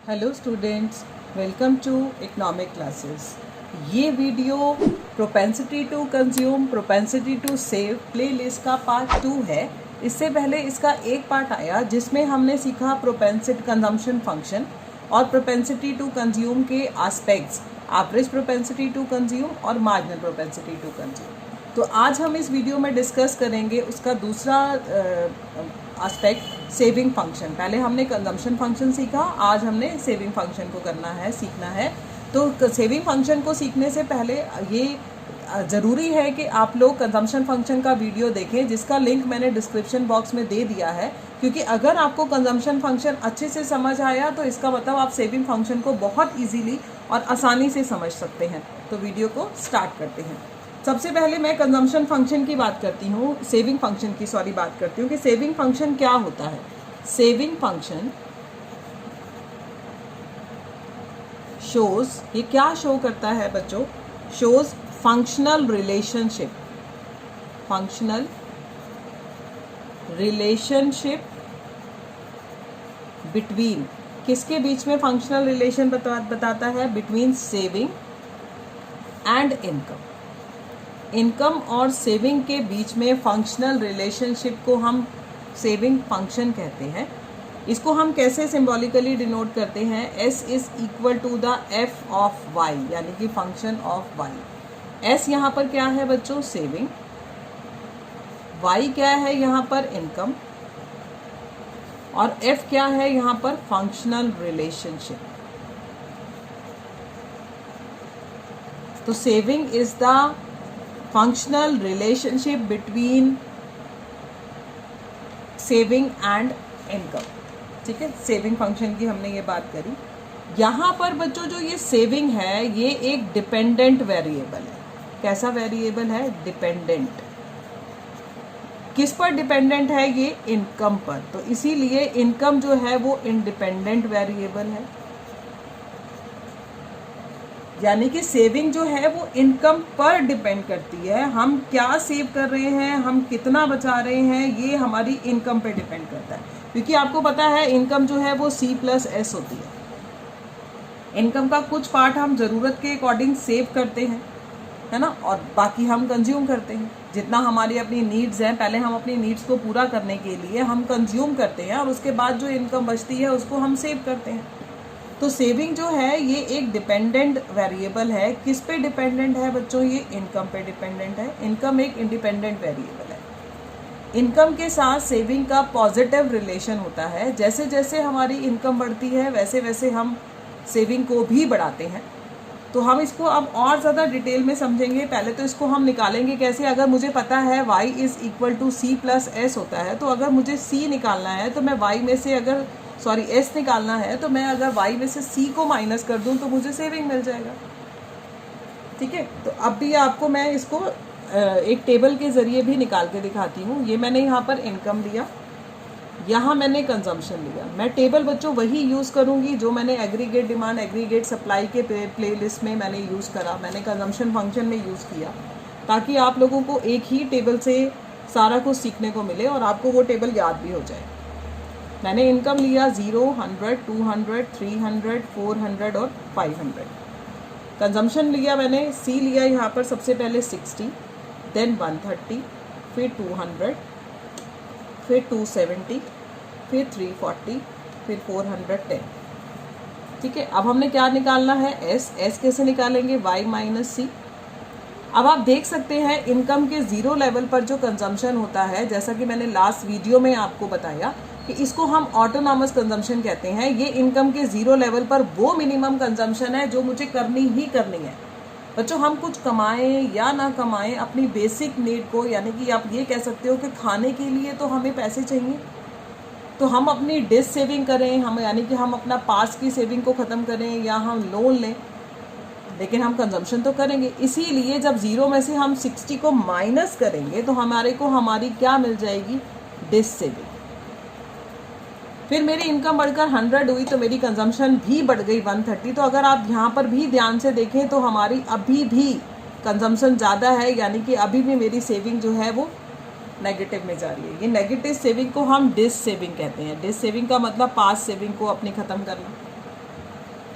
Hello students, welcome to economic classes. ये video propensity to consume, propensity to save playlist का part 2 है। इससे पहले इसका एक पार्ट आया जिसमें हमने सीखा प्रोपेंसिटी कंजम्पशन फंक्शन और प्रोपेंसिटी टू कंज्यूम के aspects, average propensity to consume और मार्जिनल प्रोपेंसिटी टू कंज्यूम। तो आज हम इस वीडियो में डिस्कस करेंगे उसका दूसरा एस्पेक्ट, सेविंग फंक्शन। पहले हमने कंजम्पशन फंक्शन सीखा, आज हमने सेविंग फंक्शन को करना है, सीखना है। तो सेविंग फंक्शन को सीखने से पहले ये ज़रूरी है कि आप लोग कंजम्पशन फंक्शन का वीडियो देखें, जिसका लिंक मैंने डिस्क्रिप्शन बॉक्स में दे दिया है। क्योंकि अगर आपको कंजम्पशन फंक्शन अच्छे से समझ आया तो इसका मतलब आप सेविंग फंक्शन को बहुत ईजीली और आसानी से समझ सकते हैं। तो वीडियो को स्टार्ट करते हैं। सबसे पहले मैं कंजम्पशन फंक्शन की बात करती हूँ, सेविंग फंक्शन की बात करती हूँ कि सेविंग फंक्शन क्या होता है। सेविंग फंक्शन शोज, ये क्या शो करता है बच्चों? Shows functional relationship, functional relationship between, किसके बीच में फंक्शनल रिलेशन बताता है? Between saving and income. Income और सेविंग के बीच में फंक्शनल रिलेशनशिप को हम सेविंग फंक्शन कहते हैं। इसको हम कैसे सिंबॉलिकली डिनोट करते हैं? S is equal to the f of y, यानी कि फंक्शन ऑफ y। S यहाँ पर क्या है बच्चों? सेविंग। y क्या है यहाँ पर? इनकम। और f क्या है यहाँ पर? Functional relationship. तो saving is the functional relationship between saving and income. ठीक है, सेविंग फंक्शन की हमने ये बात करी। यहाँ पर बच्चों जो ये सेविंग है ये एक डिपेंडेंट वेरिएबल है। कैसा वेरिएबल है? डिपेंडेंट। किस पर डिपेंडेंट है ये? इनकम पर। तो इसीलिए इनकम जो है वो इंडिपेंडेंट वेरिएबल है, यानी कि सेविंग जो है वो इनकम पर डिपेंड करती है। हम क्या सेव कर रहे हैं, हम कितना बचा रहे हैं, ये हमारी इनकम पे डिपेंड करता है। क्योंकि आपको पता है इनकम जो है वो C+S होती है। इनकम का कुछ पार्ट हम ज़रूरत के अकॉर्डिंग सेव करते हैं, है ना, और बाकी हम कंज्यूम करते हैं। जितना हमारी अपनी नीड्स हैं, पहले हम अपनी नीड्स को पूरा करने के लिए हम कंज्यूम करते हैं और उसके बाद जो इनकम बचती है उसको हम सेव करते हैं। तो सेविंग जो है ये एक डिपेंडेंट वेरिएबल है। किस पे डिपेंडेंट है बच्चों? ये इनकम पे डिपेंडेंट है। इनकम एक इंडिपेंडेंट वेरिएबल है। इनकम के साथ सेविंग का पॉजिटिव रिलेशन होता है। जैसे जैसे हमारी इनकम बढ़ती है वैसे वैसे हम सेविंग को भी बढ़ाते हैं। तो हम इसको अब और ज़्यादा डिटेल में समझेंगे। पहले तो इसको हम निकालेंगे कैसे। अगर मुझे पता है y is equal to C+S होता है, तो अगर मुझे C निकालना है तो मैं y में से S निकालना है तो मैं अगर y में से C को माइनस कर दूं तो मुझे सेविंग मिल जाएगा। ठीक है, तो अब भी आपको मैं इसको एक टेबल के ज़रिए भी निकाल के दिखाती हूँ। ये मैंने यहाँ पर इनकम लिया, यहाँ मैंने कंजम्पशन लिया। मैं टेबल बच्चों वही यूज़ करूँगी जो मैंने एग्रीगेट डिमांड, एग्रीगेट सप्लाई के प्लेलिस्ट में मैंने यूज़ करा, मैंने कंजम्पशन फंक्शन में यूज़ किया, ताकि आप लोगों को एक ही टेबल से सारा कुछ सीखने को मिले और आपको वो टेबल याद भी हो जाए। मैंने इनकम लिया 0, 100, 200, 300, 400 और 500। कंजम्पशन लिया मैंने, C लिया यहाँ पर सबसे पहले 60, देन 130, फिर 200, फिर 270, फिर 340, फिर 410। ठीक है, अब हमने क्या निकालना है? S कैसे निकालेंगे? Y minus C। अब आप देख सकते हैं इनकम के 0 लेवल पर जो कंजम्पशन होता है, जैसा कि मैंने लास्ट वीडियो में आपको बताया कि इसको हम ऑटोनॉमस कंजम्पशन कहते हैं। ये इनकम के 0 लेवल पर वो मिनिमम कंजम्पशन है जो मुझे करनी ही करनी है। बच्चों हम कुछ कमाएं या ना कमाएं, अपनी बेसिक नीड को, यानी कि आप ये कह सकते हो कि खाने के लिए तो हमें पैसे चाहिए, तो हम अपनी डिश सेविंग करें, हम यानी कि हम अपना पास की सेविंग को ख़त्म करें या हम लोन लें, लेकिन हम कंजम्पशन तो करेंगे। इसीलिए जब 0 में से हम 60 को माइनस करेंगे तो हमारी क्या मिल जाएगी? Dish saving. फिर मेरी इनकम बढ़कर 100 हुई तो मेरी कंजम्पशन भी बढ़ गई 130। तो अगर आप यहाँ पर भी ध्यान से देखें तो हमारी अभी भी कंजम्पशन ज़्यादा है, यानी कि अभी भी मेरी सेविंग जो है वो नेगेटिव में जा रही है। ये नेगेटिव सेविंग को हम डिस सेविंग कहते हैं। डिस सेविंग का मतलब पास सेविंग को अपनी ख़त्म करना।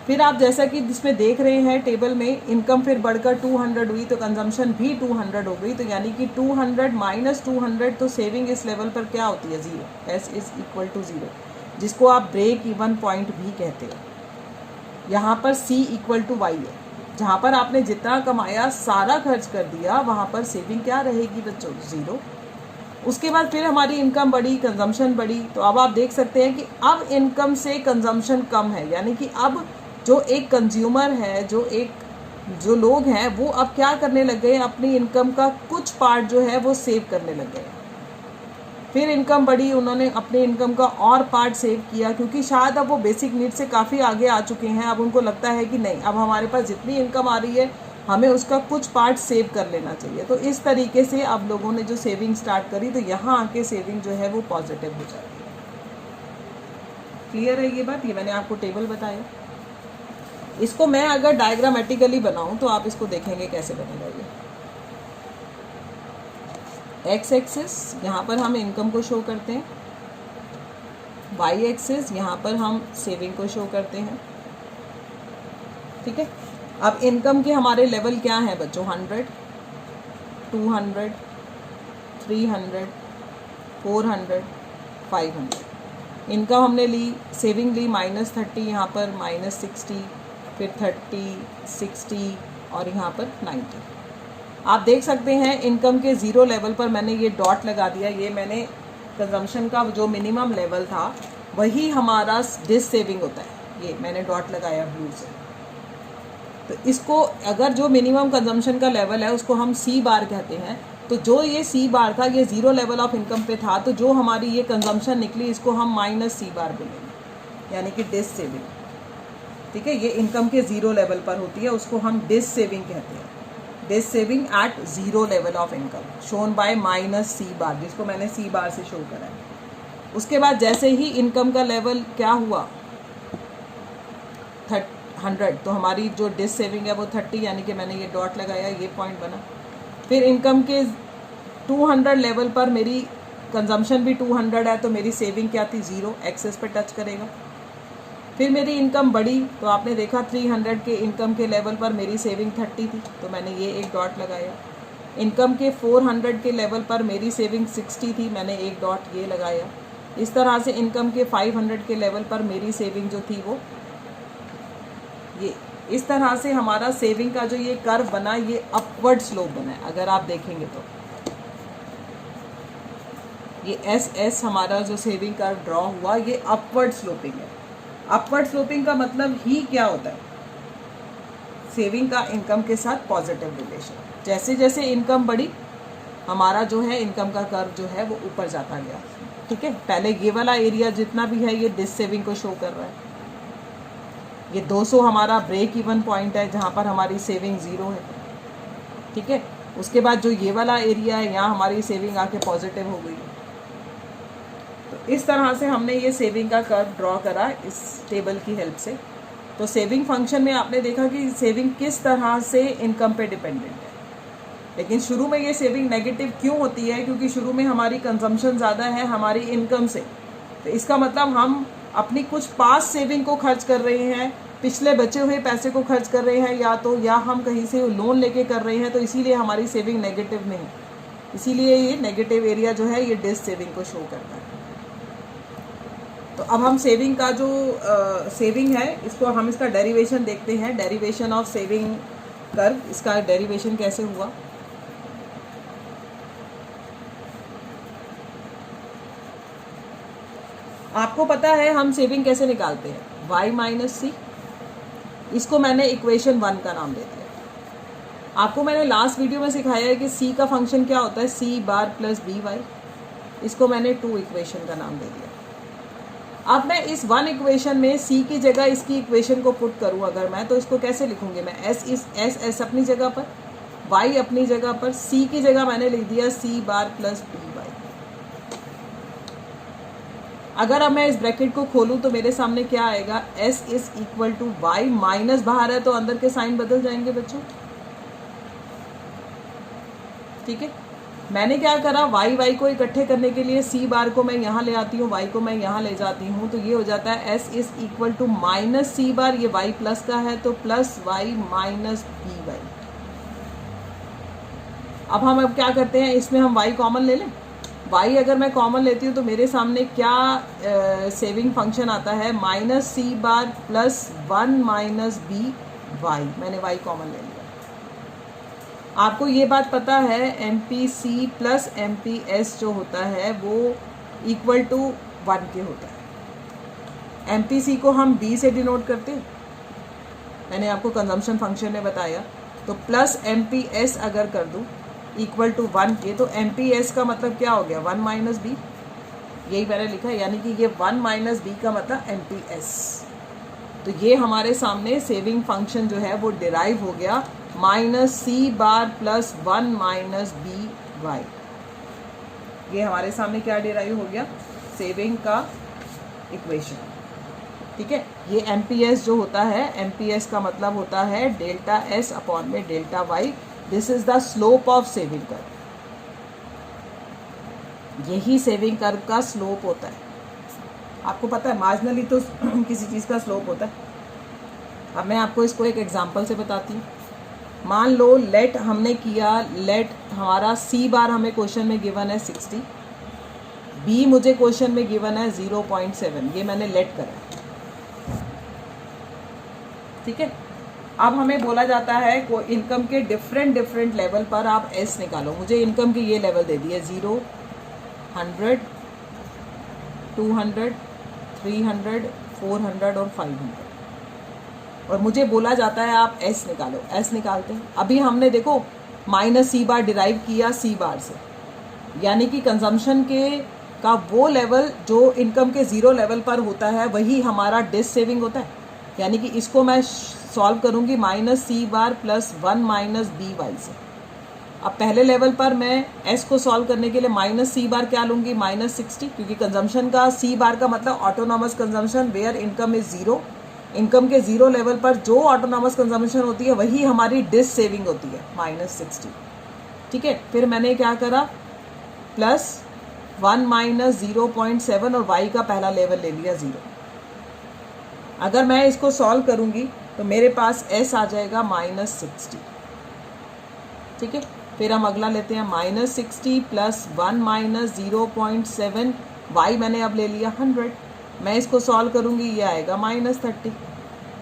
फिर आप जैसा कि जिसमें देख रहे हैं टेबल में, इनकम फिर बढ़कर 200 हुई तो कंजम्पशन भी 200 हो गई, तो यानी कि 200 माइनस 200, तो सेविंग इस लेवल पर क्या होती है, zero. S is equal to zero, जिसको आप ब्रेक इवन पॉइंट भी कहते हो। यहाँ पर सी इक्वल टू वाई है, जहाँ पर आपने जितना कमाया सारा खर्च कर दिया, वहाँ पर सेविंग क्या रहेगी बच्चों, ज़ीरो। उसके बाद फिर हमारी इनकम बढ़ी, कंजम्पशन बढ़ी, तो अब आप देख सकते हैं कि अब इनकम से कंजम्पशन कम है, यानी कि अब जो एक कंज्यूमर है, जो लोग हैं, वो अब क्या करने लग गए, अपनी इनकम का कुछ पार्ट जो है वो सेव करने लग गए। फिर इनकम बढ़ी, उन्होंने अपने इनकम का और पार्ट सेव किया, क्योंकि शायद अब वो बेसिक नीड से काफ़ी आगे आ चुके हैं। अब उनको लगता है कि नहीं, अब हमारे पास जितनी इनकम आ रही है हमें उसका कुछ पार्ट सेव कर लेना चाहिए। तो इस तरीके से अब लोगों ने जो सेविंग स्टार्ट करी, तो यहाँ आके सेविंग जो है वो पॉजिटिव हो जाती है। क्लियर है ये बात? ये मैंने आपको टेबल बताया। इसको मैं अगर डायग्रामेटिकली बनाऊं तो आप इसको देखेंगे कैसे बनेगा। ये एक्स एक्सिस यहाँ पर हम इनकम को शो करते हैं, वाई एक्सिस यहाँ पर हम सेविंग को शो करते हैं। ठीक है, अब इनकम के हमारे लेवल क्या हैं बच्चों, 100, 200, 300, 400, 500। इनकम हमने ली, सेविंग ली -30, यहाँ पर -60, फिर 30, 60 और यहाँ पर 90। आप देख सकते हैं इनकम के ज़ीरो लेवल पर मैंने ये डॉट लगा दिया। ये मैंने कंजम्पशन का जो मिनिमम लेवल था वही हमारा डिस सेविंग होता है। ये मैंने डॉट लगाया ब्लू से। तो इसको अगर जो मिनिमम कंजम्पशन का लेवल है उसको हम सी बार कहते हैं। तो जो ये सी बार था, ये ज़ीरो लेवल ऑफ इनकम पे था, तो जो हमारी ये कंजम्पशन निकली इसको हम -C बार बोलेंगे, यानी कि डिस सेविंग। ठीक है, ये इनकम के ज़ीरो लेवल पर होती है, उसको हम डिस सेविंग कहते हैं। Dissaving at zero level of income shown by -C bar, जिसको मैंने C बार से शो करा है। उसके बाद जैसे ही इनकम का लेवल क्या हुआ 100, तो हमारी जो डिस सेविंग है वो 30, यानी कि मैंने ये डॉट लगाया, ये पॉइंट बना। फिर इनकम के 200 लेवल पर मेरी कंजम्पशन भी 200 है, तो मेरी सेविंग क्या थी, ज़ीरो, एक्सेस पे टच करेगा। फिर मेरी इनकम बढ़ी, तो आपने देखा 300 के इनकम के लेवल पर मेरी सेविंग 30 थी, तो मैंने ये एक डॉट लगाया। इनकम के 400 के लेवल पर मेरी सेविंग 60 थी, मैंने एक डॉट ये लगाया। इस तरह से इनकम के 500 के लेवल पर मेरी सेविंग जो थी वो ये, इस तरह से हमारा सेविंग का जो ये कर्व बना, ये अपवर्ड स्लोप बना है। अगर आप देखेंगे तो ये एस हमारा जो सेविंग कर्व ड्रॉ हुआ, ये अपवर्ड स्लोपिंग है। अपवर्ड स्लोपिंग का मतलब ही क्या होता है, सेविंग का इनकम के साथ पॉजिटिव रिलेशन। जैसे जैसे इनकम बढ़ी, हमारा जो है इनकम का कर्व जो है वो ऊपर जाता गया। ठीक है, पहले ये वाला एरिया जितना भी है ये डिस सेविंग को शो कर रहा है। ये 200 हमारा ब्रेक इवन पॉइंट है, जहाँ पर हमारी सेविंग ज़ीरो है। ठीक है, उसके बाद जो ये वाला एरिया है, यहाँ हमारी सेविंग आके पॉजिटिव हो गई। तो इस तरह से हमने ये सेविंग का कर्व ड्रॉ करा इस टेबल की हेल्प से। तो सेविंग फंक्शन में आपने देखा कि सेविंग किस तरह से इनकम पे डिपेंडेंट है। लेकिन शुरू में ये सेविंग नेगेटिव क्यों होती है, क्योंकि शुरू में हमारी कंजम्पशन ज़्यादा है हमारी इनकम से। तो इसका मतलब हम अपनी कुछ पास सेविंग को खर्च कर रहे हैं, पिछले बचे हुए पैसे को खर्च कर रहे हैं, या हम कहीं से लोन लेके कर रहे हैं, तो इसीलिए हमारी सेविंग नेगेटिव में है। इसीलिए ये नेगेटिव एरिया जो है ये डिस सेविंग को शो करता है। तो अब हम सेविंग का जो सेविंग है, इसको हम इसका डेरिवेशन देखते हैं। डेरिवेशन ऑफ सेविंग कर्व, इसका डेरिवेशन कैसे हुआ। आपको पता है हम सेविंग कैसे निकालते हैं, y - C। इसको मैंने इक्वेशन 1 का नाम दे दिया। आपको मैंने लास्ट वीडियो में सिखाया है कि C का फंक्शन क्या होता है, C बार प्लस BY। इसको मैंने 2 इक्वेशन का नाम दे दिया। अब मैं इस 1 इक्वेशन में C की जगह इसकी इक्वेशन को पुट करूं अगर मैं, तो इसको कैसे लिखूंगी मैं, S अपनी जगह पर, Y अपनी जगह पर, C की जगह मैंने लिख दिया C बार प्लस BY। अगर अब मैं इस ब्रैकेट को खोलूं तो मेरे सामने क्या आएगा, S is equal to Y, minus बाहर है तो अंदर के साइन बदल जाएंगे बच्चों। ठीक है, मैंने क्या करा, वाई को इकट्ठे करने के लिए सी बार को मैं यहाँ ले आती हूँ, वाई को मैं यहाँ ले जाती हूँ, तो ये हो जाता है S is equal to minus C bar, ये वाई प्लस का है तो plus Y minus B Y. अब हम क्या करते हैं, इसमें हम वाई कॉमन ले लें। वाई अगर मैं कॉमन लेती हूँ तो मेरे सामने क्या सेविंग फंक्शन आता है, minus C bar plus 1 minus B Y. मैंने वाई कॉमन ले लिया। आपको ये बात पता है M P C plus M P S जो होता है वो इक्वल टू 1 के होता है। एम पी सी को हम बी से डिनोट करते हैं, मैंने आपको कंजम्पशन फंक्शन में बताया। तो प्लस एम पी एस अगर कर दूँ इक्वल टू 1 के, तो एम पी एस का मतलब क्या हो गया, 1 माइनस बी। यही मैंने लिखा है, यानी कि ये 1 माइनस बी का मतलब एम पी एस। तो ये हमारे सामने सेविंग फंक्शन जो है वो डिराइव हो गया, minus C bar plus 1 minus B Y. ये हमारे सामने क्या डिराइव हो गया, सेविंग का इक्वेशन। ठीक है, ये एम पी एस जो होता है, एम पी एस का मतलब होता है डेल्टा एस अपॉन में delta Y. This is the slope of saving curve. यही सेविंग कर्व का स्लोप होता है। आपको पता है मार्जिनली तो किसी चीज़ का स्लोप होता है। अब मैं आपको इसको एक एग्जांपल से बताती हूँ। मान लो लेट हमने किया, लेट हमारा सी बार हमें क्वेश्चन में गिवन है 60, बी मुझे क्वेश्चन में गिवन है 0.7, ये मैंने लेट करा। ठीक है, अब हमें बोला जाता है को इनकम के डिफरेंट लेवल पर आप एस निकालो। मुझे इनकम के ये लेवल दे दिए 0, 100, 200, 300, 400 और 500, और मुझे बोला जाता है आप एस निकालो। एस निकालते हैं। अभी हमने देखो माइनस सी बार डिराइव किया सी बार से, यानी कि कंजम्पशन के का वो लेवल जो इनकम के 0 लेवल पर होता है वही हमारा डिस सेविंग होता है। यानी कि इसको मैं सॉल्व करूंगी minus C bar plus 1 minus B Y से। अब पहले लेवल पर मैं एस को सॉल्व करने के लिए माइनस सी बार क्या लूँगी, माइनस 60, क्योंकि कंजम्पशन का सी बार का मतलब autonomous consumption where income is 0। Income के 0 लेवल पर जो ऑटोनॉमस कंजम्पशन होती है वही हमारी डिस सेविंग होती है, माइनस 60। ठीक है, फिर मैंने क्या करा, प्लस 1 माइनस 0.7 और वाई का पहला लेवल ले लिया 0। अगर मैं इसको सॉल्व करूंगी तो मेरे पास एस आ जाएगा माइनस 60। ठीक है, फिर हम अगला लेते हैं माइनस 60 प्लस 1 माइनस 0.7, वाई मैंने अब ले लिया 100। मैं इसको सॉल्व करूंगी, ये आएगा माइनस 30।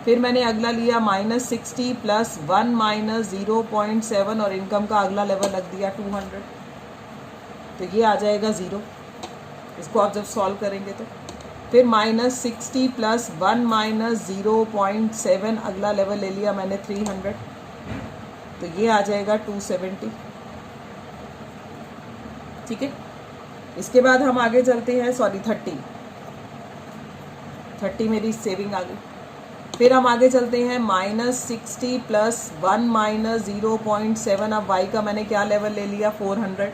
फिर मैंने अगला लिया माइनस 60 प्लस 1 माइनस 0.7 और इनकम का अगला लेवल रख दिया 200, तो ये आ जाएगा 0। इसको आप जब सॉल्व करेंगे तो फिर माइनस 60 प्लस 1 माइनस 0.7 अगला लेवल ले लिया मैंने 300, तो ये आ जाएगा 270। ठीक है, इसके बाद हम आगे चलते हैं, 30 मेरी सेविंग आ गई। फिर हम आगे चलते हैं माइनस 60 प्लस 1 माइनस 0.7। अब वाई का मैंने क्या लेवल ले लिया, 400।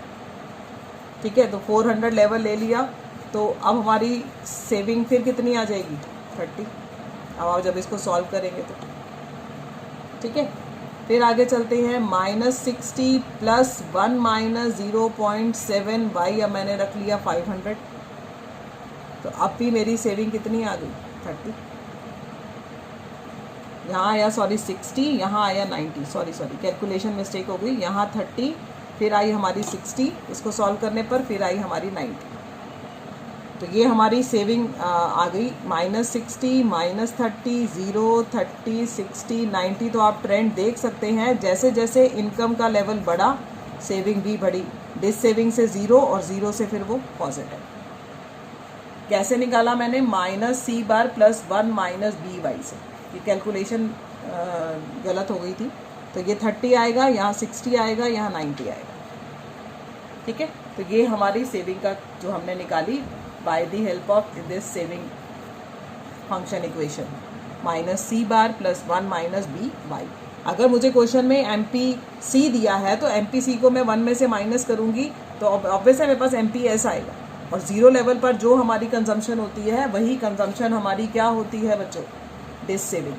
ठीक है, तो 400 लेवल ले लिया, तो अब हमारी सेविंग फिर कितनी आ जाएगी, 30। अब आप जब इसको सॉल्व करेंगे तो ठीक है, फिर आगे चलते हैं माइनस 60 प्लस 1 माइनस 0.7, वाई अब मैंने रख लिया 500, तो अब भी मेरी सेविंग कितनी आ गई, 30। यहाँ आया 60, यहाँ आया 90, सॉरी कैलकुलेशन मिस्टेक हो गई। यहाँ 30, फिर आई हमारी 60, इसको सॉल्व करने पर फिर आई हमारी 90। तो ये हमारी सेविंग आ गई माइनस 60, माइनस 30, 0, 30, 60, 90। तो आप ट्रेंड देख सकते हैं, जैसे जैसे इनकम का लेवल बढ़ा सेविंग भी बढ़ी। डिस सेविंग से 0 और 0 से फिर वो पॉजिटिव। कैसे निकाला मैंने, minus C bar plus 1 minus B Y से। ये कैलकुलेशन गलत हो गई थी, तो ये 30 आएगा, यहाँ 60 आएगा, यहाँ 90 आएगा। ठीक है, तो ये हमारी सेविंग का जो हमने निकाली by the help of this saving function equation, minus C bar plus 1 minus B Y. अगर मुझे क्वेश्चन में एम पी सी दिया है तो एम पी सी को मैं 1 में से माइनस करूँगी तो ऑब्वियसली मेरे पास एम पी एस आएगा, और 0 लेवल पर जो हमारी कंजम्पशन होती है वही कंजम्पशन हमारी क्या होती है बच्चों, डिस सेविंग।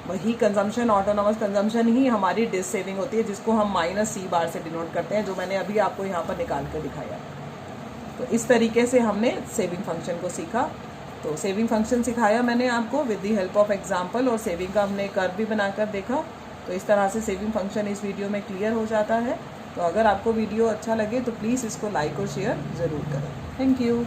वही कंजम्पशन, ऑटोनॉमस कंजम्पशन ही हमारी डिस सेविंग होती है, जिसको हम -C से डिनोट करते हैं, जो मैंने अभी आपको यहाँ पर निकाल कर दिखाया। तो इस तरीके से हमने सेविंग फंक्शन को सीखा। तो सेविंग फंक्शन सिखाया मैंने आपको with the help of example, और सेविंग का हमने कर्व भी बनाकर देखा। तो इस तरह से सेविंग फंक्शन इस वीडियो में क्लियर हो जाता है। तो अगर आपको वीडियो अच्छा लगे तो प्लीज़ इसको लाइक और शेयर ज़रूर करें। Thank you.